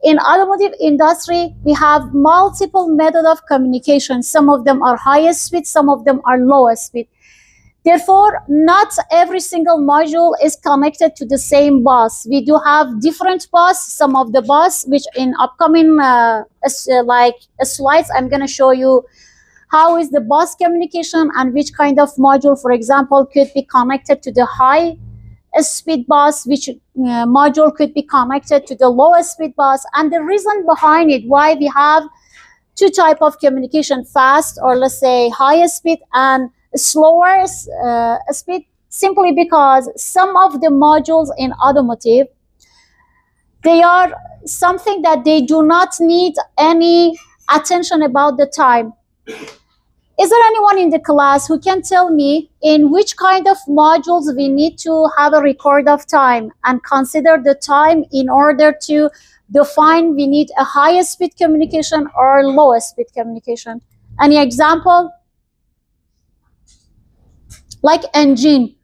In automotive industry, we have multiple methods of communication. Some of them are highest speed, some of them are lowest speed. Therefore, not every single module is connected to the same bus. We do have different bus. Some of the bus, which in upcoming slides, I'm going to show you how is the bus communication and which kind of module, for example, could be connected to the high speed bus, which module could be connected to the lowest speed bus, and the reason behind it, why we have two types of communication, fast, or let's say highest speed, and slower speed, simply because some of the modules in automotive, they are something that they do not need any attention about the time. Is there anyone in the class who can tell me in which kind of modules we need to have a record of time and consider the time in order to define we need a highest speed communication or lowest speed communication? Any example? Like engine,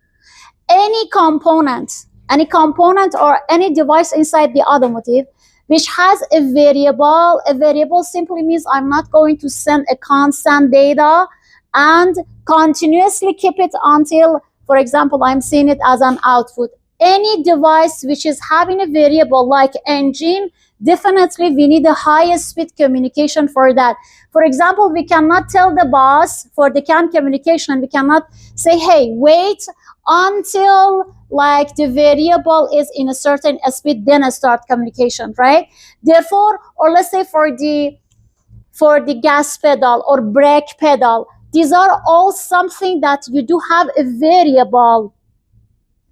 any component or any device inside the automotive which has a variable simply means I'm not going to send a constant data and continuously keep it until, for example, I'm seeing it as an output. Any device which is having a variable like engine, definitely we need a highest speed communication for that. For example, we cannot tell the bus for the CAN communication, we cannot say, hey, wait until like the variable is in a certain speed, then I start communication, right? Therefore, or let's say for the gas pedal or brake pedal, these are all something that you do have a variable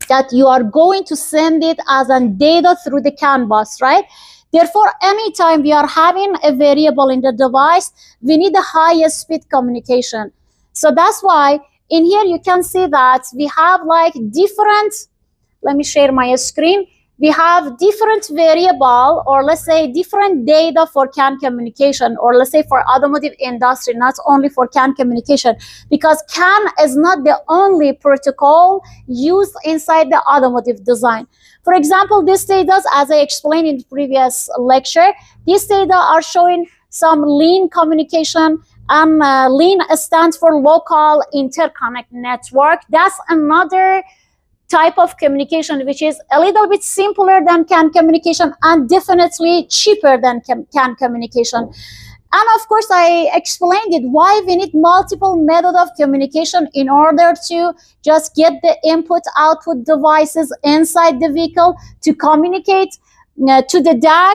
that you are going to send it as a data through the CAN bus, right? Therefore, anytime we are having a variable in the device, we need the highest speed communication. So that's why in here you can see that we have like different, let me share my screen. We have different variable, or let's say different data for CAN communication, or let's say for automotive industry, not only for CAN communication, because CAN is not the only protocol used inside the automotive design. For example, these data, as I explained in the previous lecture, these data are showing some lean communication, and lean stands for local interconnect network. That's another type of communication which is a little bit simpler than CAN communication and definitely cheaper than CAN communication. And of course, I explained it why we need multiple methods of communication in order to just get the input-output devices inside the vehicle to communicate to the DAC